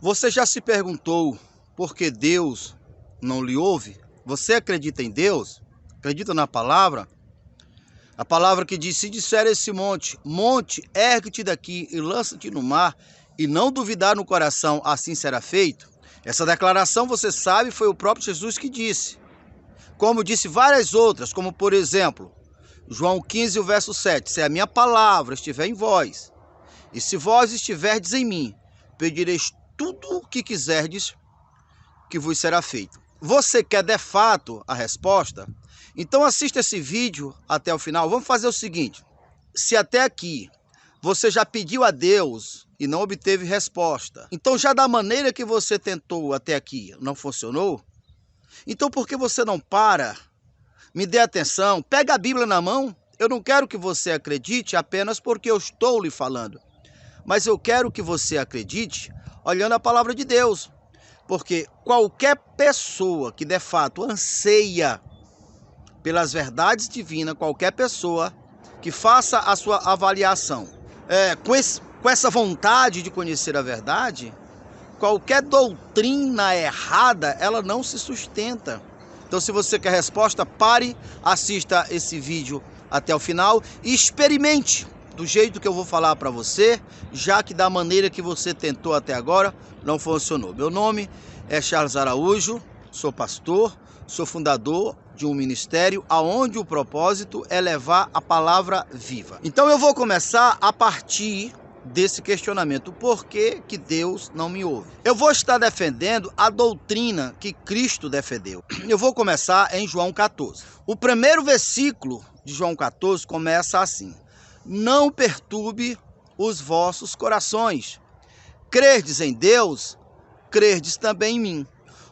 Você já se perguntou por que Deus não lhe ouve? Você acredita em Deus? Acredita na palavra? A palavra que diz, se disser esse monte, ergue-te daqui e lança-te no mar, e não duvidar no coração, assim será feito. Essa declaração, você sabe, foi o próprio Jesus que disse. Como disse várias outras, como por exemplo, João 15, o verso 7, se a minha palavra estiver em vós, e se vós estiverdes em mim, pedireis tudo o que quiserdes, que vos será feito. Você quer de fato a resposta? Então assista esse vídeo até o final. Vamos fazer o seguinte, se até aqui você já pediu a Deus e não obteve resposta, então já da maneira que você tentou até aqui não funcionou, então por que você não para? Me dê atenção, pega a Bíblia na mão. Eu não quero que você acredite apenas porque eu estou lhe falando, mas eu quero que você acredite olhando a palavra de Deus. Porque qualquer pessoa que de fato anseia pelas verdades divinas, qualquer pessoa que faça a sua avaliação com essa vontade de conhecer a verdade, qualquer doutrina errada, ela não se sustenta. Então, se você quer resposta, pare, assista esse vídeo até o final e experimente do jeito que eu vou falar para você, já que da maneira que você tentou até agora, não funcionou. Meu nome é Charles Araújo, sou pastor, sou fundador de um ministério onde o propósito é levar a palavra viva. Então eu vou começar a partir desse questionamento, por que Deus não me ouve? Eu vou estar defendendo a doutrina que Cristo defendeu. Eu vou começar em João 14. O primeiro versículo de João 14 começa assim: não perturbe os vossos corações. Crerdes em Deus, crerdes também em mim.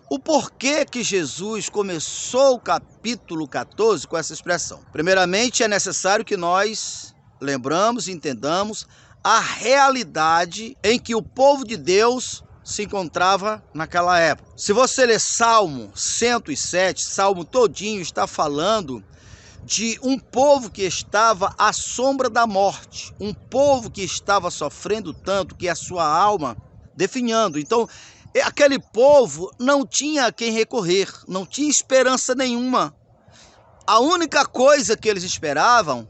O porquê que Jesus começou o capítulo 14 com essa expressão? Primeiramente, é necessário que nós lembramos e entendamos a realidade em que o povo de Deus se encontrava naquela época. Se você ler Salmo 107, Salmo todinho está falando de um povo que estava à sombra da morte, um povo que estava sofrendo tanto que a sua alma definhando. Então, aquele povo não tinha a quem recorrer, não tinha esperança nenhuma. A única coisa que eles esperavam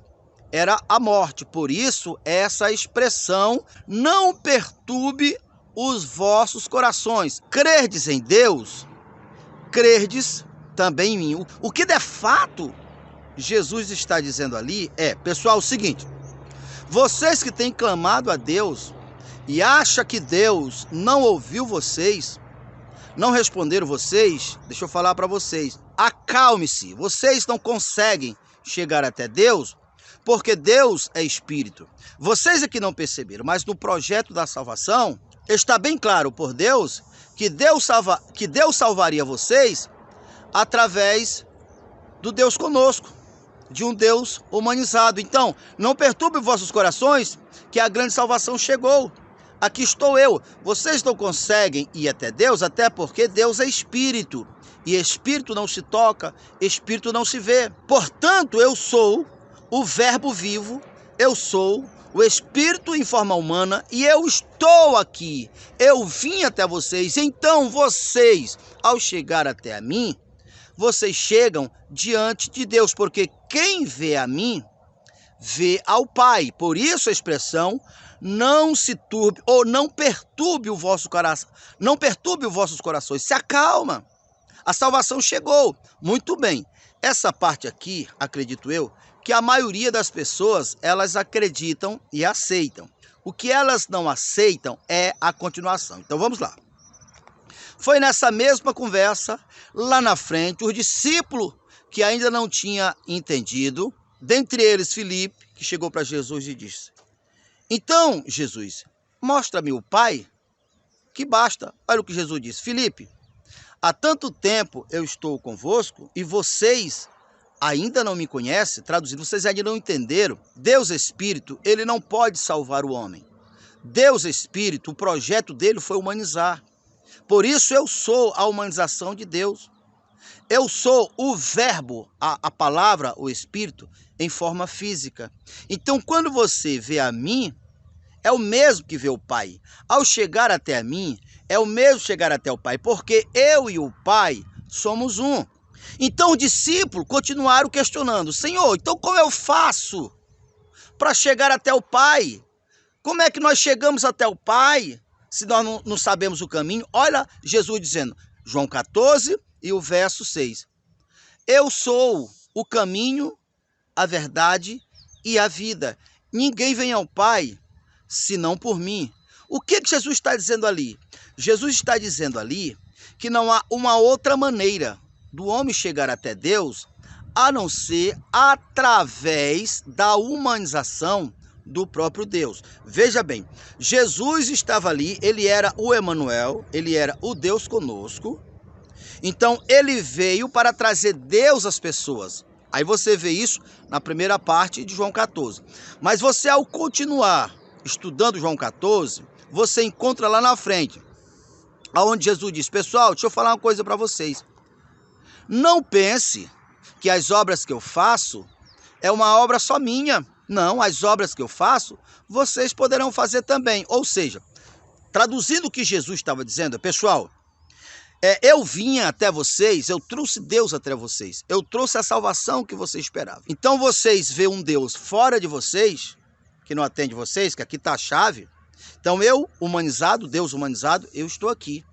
era a morte. Por isso, essa expressão, não perturbe os vossos corações. Crerdes em Deus, crerdes também em mim. O que de fato Jesus está dizendo ali pessoal, o seguinte: vocês que têm clamado a Deus e acham que Deus não ouviu vocês, não responderam vocês, deixa eu falar para vocês, acalme-se, vocês não conseguem chegar até Deus, porque Deus é espírito. Vocês é que não perceberam, mas no projeto da salvação, está bem claro por Deus que Deus salvaria vocês através do Deus conosco, de um Deus humanizado. Então, não perturbe vossos corações, que a grande salvação chegou. Aqui estou eu. Vocês não conseguem ir até Deus, até porque Deus é espírito. E espírito não se toca, espírito não se vê. Portanto, eu sou o verbo vivo, eu sou o espírito em forma humana e eu estou aqui. Eu vim até vocês. Então, vocês, ao chegar até a mim, vocês chegam diante de Deus, porque quem vê a mim, vê ao Pai. Por isso a expressão, não se turbe ou não perturbe o vosso coração, não perturbe os vossos corações, se acalma. A salvação chegou. Muito bem. Essa parte aqui, acredito eu, que a maioria das pessoas, elas acreditam e aceitam. O que elas não aceitam é a continuação. Então vamos lá. Foi nessa mesma conversa, lá na frente, os discípulos que ainda não tinham entendido, dentre eles Filipe, que chegou para Jesus e disse: então, Jesus, mostra-me o Pai, que basta. Olha o que Jesus disse: Filipe, há tanto tempo eu estou convosco e vocês ainda não me conhecem. Traduzindo, vocês ainda não entenderam. Deus Espírito, ele não pode salvar o homem. Deus Espírito, o projeto dele foi humanizar. Por isso eu sou a humanização de Deus. Eu sou o verbo, a palavra, o Espírito, em forma física. Então, quando você vê a mim, é o mesmo que vê o Pai. Ao chegar até a mim, é o mesmo chegar até o Pai, porque eu e o Pai somos um. Então os discípulos continuaram questionando: Senhor, então como eu faço para chegar até o Pai? Como é que nós chegamos até o Pai se nós não sabemos o caminho? Olha Jesus dizendo, João 14 e o verso 6. Eu sou o caminho, a verdade e a vida. Ninguém vem ao Pai senão por mim. O que Jesus está dizendo ali? Jesus está dizendo ali que não há uma outra maneira do homem chegar até Deus a não ser através da humanização do próprio Deus. Veja bem, Jesus estava ali, ele era o Emanuel, ele era o Deus conosco. Então ele veio para trazer Deus às pessoas. Aí você vê isso na primeira parte de João 14. Mas você, ao continuar estudando João 14, você encontra lá na frente, onde Jesus diz: pessoal, deixa eu falar uma coisa para vocês. Não pense que as obras que eu faço é uma obra só minha. Não, as obras que eu faço, vocês poderão fazer também. Ou seja, traduzindo o que Jesus estava dizendo, pessoal, eu vinha até vocês, eu trouxe Deus até vocês, eu trouxe a salvação que vocês esperavam. Então vocês veem um Deus fora de vocês, que não atende vocês, que aqui está a chave. Então eu, humanizado, Deus humanizado, eu estou aqui.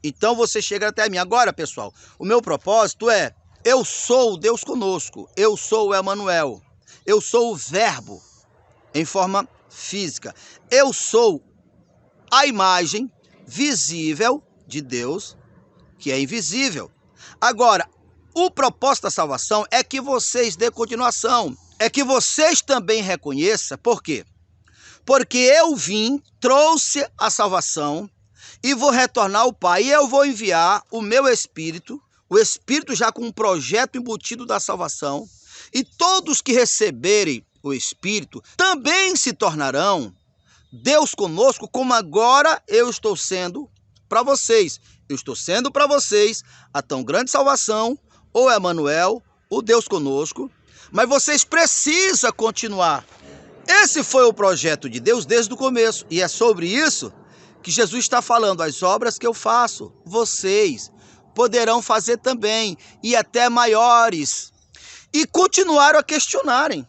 Então você chega até mim. Agora, pessoal, o meu propósito é: eu sou o Deus conosco, eu sou o Emanuel, eu sou o Verbo em forma física, eu sou a imagem visível de Deus, que é invisível. Agora, o propósito da salvação é que vocês dêem continuação, é que vocês também reconheçam. Por quê? Porque eu vim, trouxe a salvação e vou retornar ao Pai, e eu vou enviar o meu Espírito, o Espírito já com um projeto embutido da salvação, e todos que receberem o Espírito também se tornarão Deus conosco, como agora eu estou sendo para vocês. Eu estou sendo para vocês a tão grande salvação, o Emanuel, o Deus conosco, mas vocês precisam continuar. Esse foi o projeto de Deus desde o começo, e é sobre isso que Jesus está falando: as obras que eu faço, vocês poderão fazer também, e até maiores. E continuaram a questionarem: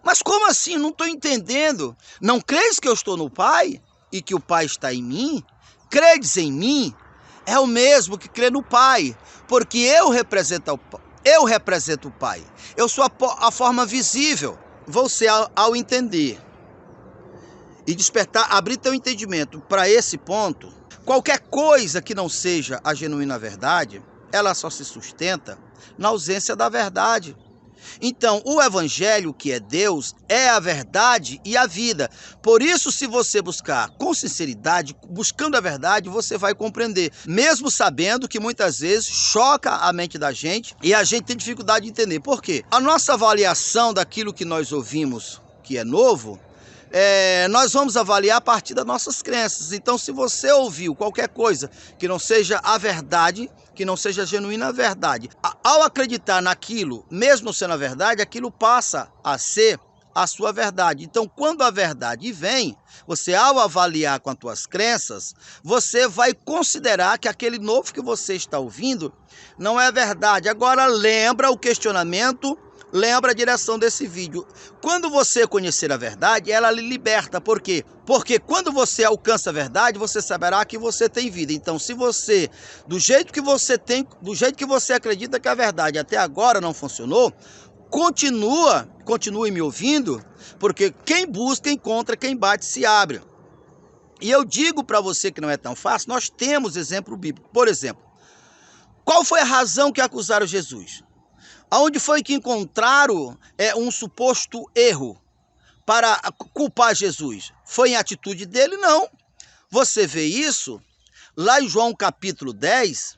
mas como assim? Não estou entendendo. Não crees que eu estou no Pai e que o Pai está em mim? Credes em mim? É o mesmo que crê no Pai, porque eu represento o Pai. Eu sou a forma visível. Você, ao entender e despertar, abrir teu entendimento para esse ponto, qualquer coisa que não seja a genuína verdade, ela só se sustenta na ausência da verdade. Então, o Evangelho, que é Deus, é a verdade e a vida. Por isso, se você buscar com sinceridade, buscando a verdade, você vai compreender, mesmo sabendo que muitas vezes choca a mente da gente e a gente tem dificuldade de entender. Por quê? A nossa avaliação daquilo que nós ouvimos, que é novo, nós vamos avaliar a partir das nossas crenças. Então, se você ouviu qualquer coisa que não seja a verdade, que não seja a genuína verdade, ao acreditar naquilo, mesmo sendo a verdade, aquilo passa a ser a sua verdade. Então, quando a verdade vem, você, ao avaliar com as tuas crenças, você vai considerar que aquele novo que você está ouvindo não é verdade. Agora, lembra o questionamento, lembra a direção desse vídeo. Quando você conhecer a verdade, ela lhe liberta. Por quê? Porque quando você alcança a verdade, você saberá que você tem vida. Então, se você, do jeito que você tem, do jeito que você acredita que a verdade até agora não funcionou, continue me ouvindo, porque quem busca encontra, quem bate se abre. E eu digo para você que não é tão fácil. Nós temos exemplo bíblico. Por exemplo, qual foi a razão que acusaram Jesus? Aonde foi que encontraram um suposto erro para culpar Jesus? Foi em atitude dele? Não. Você vê isso lá em João capítulo 10,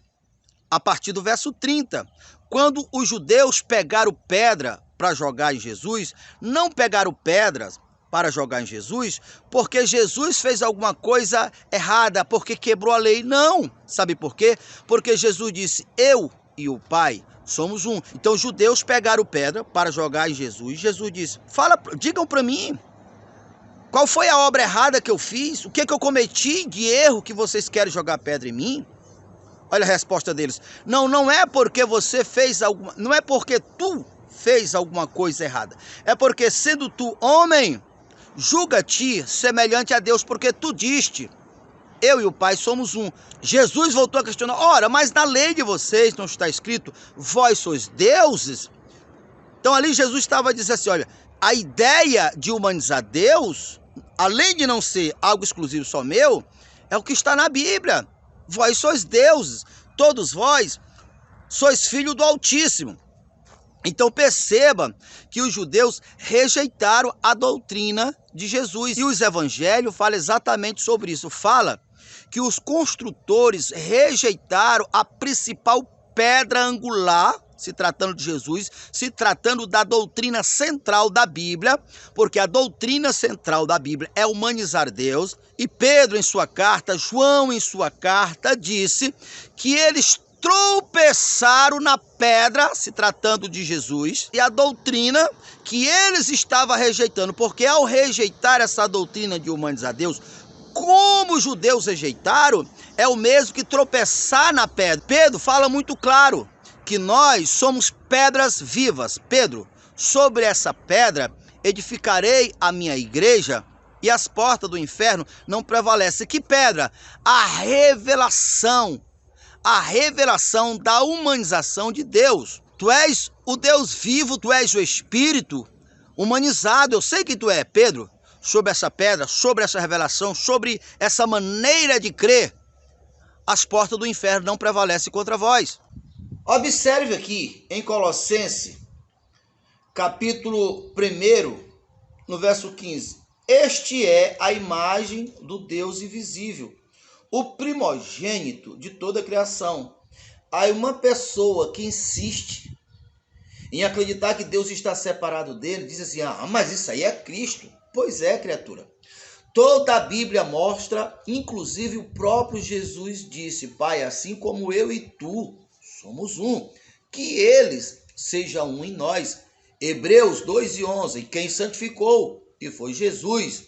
a partir do verso 30. Quando os judeus pegaram pedra para jogar em Jesus, não pegaram pedras para jogar em Jesus porque Jesus fez alguma coisa errada, porque quebrou a lei. Não. Sabe por quê? Porque Jesus disse: eu e o Pai somos um. Então os judeus pegaram pedra para jogar em Jesus. Jesus disse: digam para mim, Qual foi a obra errada que eu fiz? O que eu cometi de erro que vocês querem jogar pedra em mim? Olha a resposta deles. Não é porque você fez alguma, não é porque tu fez alguma coisa errada. É porque sendo tu homem, julga-te semelhante a Deus, porque tu diste: eu e o Pai somos um. Jesus voltou a questionar: ora, mas na lei de vocês não está escrito, vós sois deuses? Então ali Jesus estava dizendo assim, olha, a ideia de humanizar Deus, além de não ser algo exclusivo só meu, é o que está na Bíblia. Vós sois deuses, todos vós sois filhos do Altíssimo. Então perceba que os judeus rejeitaram a doutrina de Jesus. E os evangelhos falam exatamente sobre isso. Fala que os construtores rejeitaram a principal pedra angular, se tratando de Jesus, se tratando da doutrina central da Bíblia, porque a doutrina central da Bíblia é humanizar Deus. E Pedro em sua carta, João em sua carta, disse que eles tropeçaram na pedra, se tratando de Jesus, e a doutrina que eles estavam rejeitando, porque ao rejeitar essa doutrina de humanizar Deus, como os judeus rejeitaram, é o mesmo que tropeçar na pedra. Pedro fala muito claro que nós somos pedras vivas. Pedro, sobre essa pedra edificarei a minha igreja e as portas do inferno não prevalecem. Que pedra? A revelação da humanização de Deus. Tu és o Deus vivo, tu és o Espírito humanizado. Eu sei que tu é, Pedro. Sobre essa pedra, sobre essa revelação, sobre essa maneira de crer, as portas do inferno não prevalecem contra vós. Observe aqui em Colossenses, capítulo 1, no verso 15. Este é a imagem do Deus invisível, o primogênito de toda a criação. Há uma pessoa que insiste em acreditar que Deus está separado dele, diz assim, mas isso aí é Cristo. Pois é, criatura. Toda a Bíblia mostra, inclusive o próprio Jesus disse, Pai, assim como eu e tu somos um, que eles sejam um em nós. Hebreus 2:11, e quem santificou, que foi Jesus.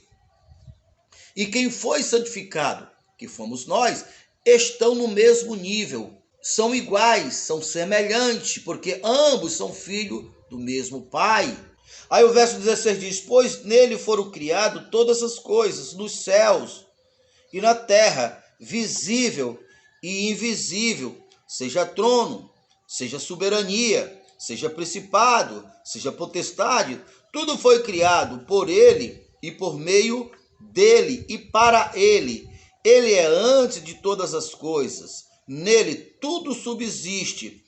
E quem foi santificado, que fomos nós, estão no mesmo nível, são iguais, são semelhantes, porque ambos são filhos do mesmo Pai. Aí o verso 16 diz, pois nele foram criadas todas as coisas, nos céus e na terra, visível e invisível, seja trono, seja soberania, seja principado, seja potestade, tudo foi criado por ele e por meio dele e para ele. Ele é antes de todas as coisas, nele tudo subsiste,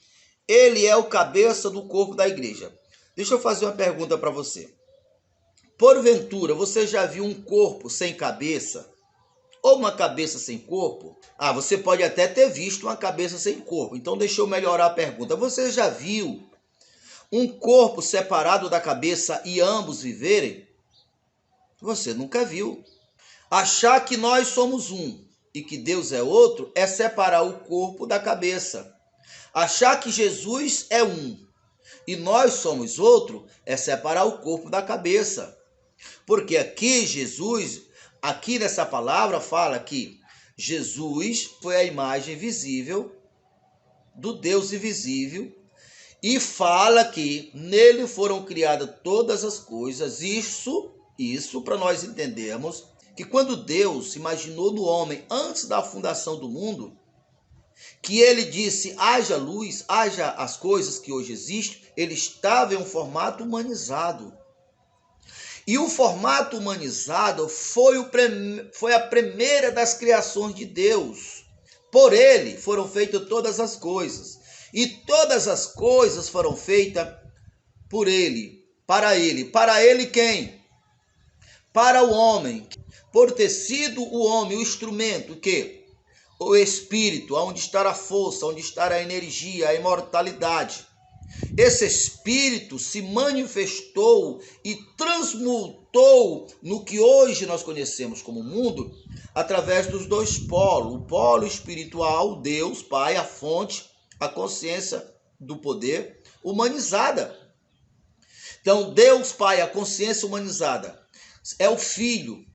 ele é o cabeça do corpo da igreja. Deixa eu fazer uma pergunta para você. Porventura, você já viu um corpo sem cabeça? Ou uma cabeça sem corpo? Você pode até ter visto uma cabeça sem corpo. Então, deixa eu melhorar a pergunta. Você já viu um corpo separado da cabeça e ambos viverem? Você nunca viu. Achar que nós somos um e que Deus é outro é separar o corpo da cabeça. Achar que Jesus é um e nós somos outro, é separar o corpo da cabeça. Porque aqui Jesus, aqui nessa palavra fala que Jesus foi a imagem visível do Deus invisível e fala que nele foram criadas todas as coisas. Isso para nós entendermos que quando Deus se imaginou no homem antes da fundação do mundo, que ele disse, haja luz, haja as coisas que hoje existem, ele estava em um formato humanizado. E o formato humanizado foi a primeira das criações de Deus. Por ele foram feitas todas as coisas. E todas as coisas foram feitas por ele, para ele. Para ele quem? Para o homem. Por ter sido o homem o instrumento que? O espírito, onde está a força, onde está a energia, a imortalidade. Esse espírito se manifestou e transmutou no que hoje nós conhecemos como mundo, através dos dois polos. O polo espiritual, Deus, Pai, a fonte, a consciência do poder humanizada. Então, Deus, Pai, a consciência humanizada, é o Filho.